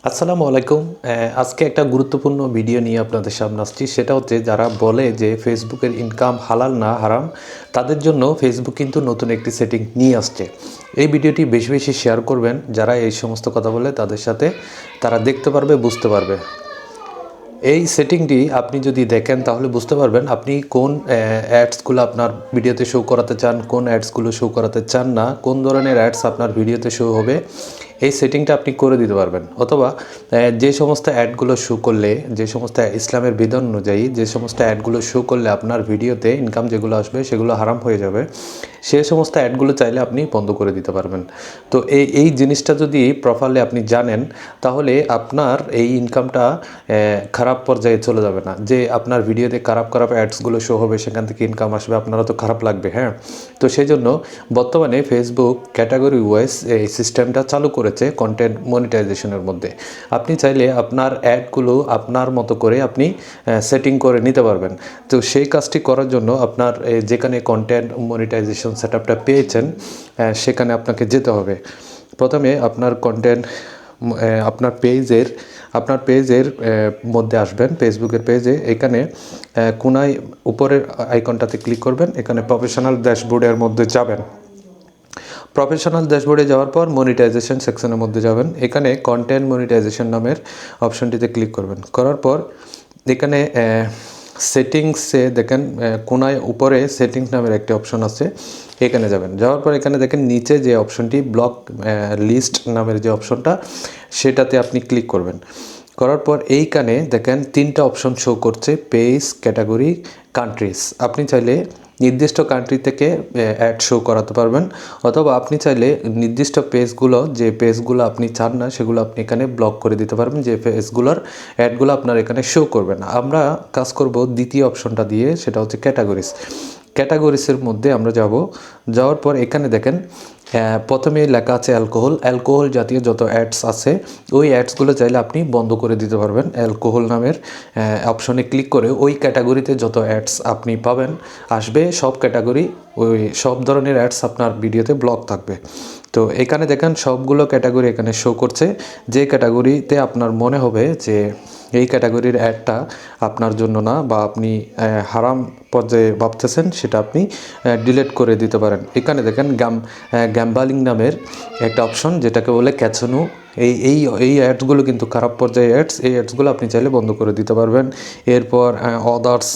আসসালামু আলাইকুম। আজকে একটা গুরুত্বপূর্ণ ভিডিও নিয়ে আপনাদের সামনে আসছি। সেটা হচ্ছে যারা বলে যে ফেসবুকের ইনকাম হালাল না হারাম, তাদের জন্য ফেসবুক কিন্তু নতুন একটি সেটিং নিয়ে আসছে। এই ভিডিওটি বেশি বেশি শেয়ার করবেন। যারা এই সমস্ত কথা বলে তাদের সাথে তারা দেখতে পারবে, বুঝতে পারবে। এই সেটিংটি আপনি যদি দেখেন তাহলে বুঝতে পারবেন আপনি কোন অ্যাডসগুলো আপনার ভিডিওতে শো করাতে চান, কোন অ্যাডসগুলো শো করাতে চান না, কোন ধরনের অ্যাডস আপনার ভিডিওতে শো হবে। এই সেটিংটা আপনি করে দিতে পারবেন। অথবা যে সমস্ত অ্যাডগুলো শো করলে, যে সমস্ত ইসলামের বিধান অনুযায়ী যে সমস্ত অ্যাডগুলো শো করলে আপনার ভিডিওতে ইনকাম যেগুলো আসবে সেগুলো হারাম হয়ে যাবে, সে সমস্ত অ্যাডগুলো চাইলে আপনি বন্ধ করে দিতে পারবেন। তো এই জিনিসটা যদি প্রপারলি আপনি জানেন, তাহলে আপনার এই ইনকামটা খারাপ পর্যায়ে চলে যাবে না। যে আপনার ভিডিওতে খারাপ খারাপ অ্যাডসগুলো শো হবে, সেখান থেকে ইনকাম আসবে, আপনারও তো খারাপ লাগবে। হ্যাঁ, তো সেই জন্য বর্তমানে ফেসবুক ক্যাটাগরি ওয়াইজ এই সিস্টেমটা চালু করেছে কন্টেন্ট মনিটাইজেশনের মধ্যে। আপনি চাইলে আপনার অ্যাডগুলো আপনার মতো করে আপনি সেটিং করে নিতে পারবেন। তো সেই কাজটি করার জন্য আপনার যেখানে কন্টেন্ট মনিটাইজেশন সেটআপটা পেয়েছেন, সেখানে আপনাকে যেতে হবে। প্রথমে আপনার কন্টেন্ট আপনার পেজের মধ্যে আসবেন, ফেসবুকের পেজে। এখানে কোনায় উপরের আইকনটাতে ক্লিক করবেন। এখানে প্রফেশনাল ড্যাশবোর্ডের মধ্যে যাবেন। প্রফেশনাল ড্যাশবোর্ডে যাওয়ার পর মনিটাইজেশন সেকশনের মধ্যে যাবেন। এখানে কন্টেন্ট মনিটাইজেশন নামের অপশনটিতে ক্লিক করবেন। করার পর এখানে সেটিংসে দেখেন কোনায় উপরে সেটিংস নামের একটি অপশন আছে, এখানে যাবেন। যাওয়ার পর এখানে দেখেন নিচে যে অপশনটি ব্লক লিস্ট নামের যে অপশনটা, সেটাতে আপনি ক্লিক করবেন। করার পর এইখানে দেখেন 3টা অপশন শো করছে, পেজ, ক্যাটাগরি, কান্ট্রিজ। আপনি চাইলে নির্দিষ্ট কান্ট্রি থেকে অ্যাড শো করাতে পারবেন, অথবা আপনি চাইলে নির্দিষ্ট যে পেজগুলো আপনি চান না সেগুলো আপনি এখানে ব্লক করে দিতে পারবেন, যে পেজগুলোর অ্যাডগুলো আপনার এখানে শো করবে না। আমরা কাজ করব দ্বিতীয় অপশনটা দিয়ে, সেটা হচ্ছে ক্যাটাগরিসের মধ্যে আমরা যাওয়ার পর এখানে দেখেন প্রথমে লেখা আছে অ্যালকোহল জাতীয় যত অ্যাডস আছে, ওই অ্যাডসগুলো চাইলে আপনি বন্ধ করে দিতে পারবেন। অ্যালকোহল নামের অপশনে ক্লিক করে ওই ক্যাটাগরিতে যত অ্যাডস আপনি পাবেন আসবে, সব ক্যাটাগরি, ওই সব ধরনের অ্যাডস আপনার ভিডিওতে ব্লক থাকবে। তো এখানে দেখেন সবগুলো ক্যাটাগরি এখানে শো করছে। যে ক্যাটাগরিতে আপনার মনে হবে যে এই ক্যাটাগরির অ্যাডটা আপনার জন্য না, বা আপনি হারাম পর্যায়ে ভাবতেছেন, সেটা আপনি ডিলিট করে দিতে পারেন। এখানে দেখেন গ্যাম্বালিং নামের একটা অপশন, যেটাকে বলে ক্যাচনু। এই অ্যাডসগুলো কিন্তু খারাপ পর্যায়ে অ্যাডস, এই অ্যাডসগুলো আপনি চাইলে বন্ধ করে দিতে পারবেন। এরপর অদার্স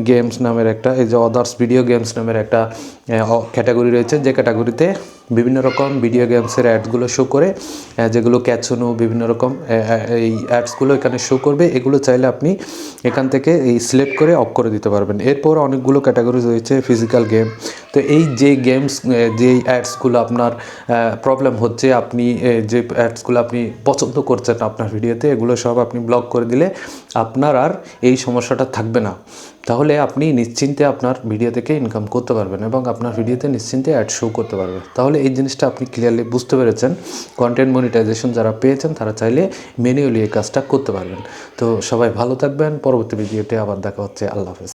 গেমস নামের অদার্স ভিডিও গেমস নামের একটা ক্যাটাগরি রয়েছে, যে ক্যাটাগরিতে বিভিন্ন রকম ভিডিও গেমসের অ্যাডসগুলো শো করে, যেগুলো ক্যাচনো বিভিন্ন রকম এই অ্যাডসগুলো এখানে শো করবে। এগুলো চাইলে আপনি এখান থেকে সিলেক্ট করে অফ করে দিতে পারবেন। এরপর অনেকগুলো ক্যাটাগরি রয়েছে, ফিজিক্যাল গেম। তো এই যে গেমস, যে অ্যাডসগুলো আপনার প্রবলেম হচ্ছে, আপনি যে অ্যাডসগুলো আপনি পছন্দ করছেন আপনার ভিডিওতে, এগুলো সব আপনি ব্লক করে দিলে আপনার আর এই সমস্যাটা থাকবে না। তাহলে আপনি নিশ্চিন্তে আপনার ভিডিও থেকে ইনকাম করতে পারবেন এবং আপনার ভিডিওতে নিশ্চিন্তে অ্যাড শো করতে পারবেন। তাহলে এই জিনিসটা আপনি ক্লিয়ারলি বুঝতে পেরেছেন। কন্টেন্ট মনিটাইজেশন যারা পেয়েছেন তারা চাইলে ম্যানুয়ালি এই কাজটা করতে পারবেন। তো সবাই ভালো থাকবেন। পরবর্তী ভিডিওতে আবার দেখা হচ্ছে। আল্লাহ হাফেজ।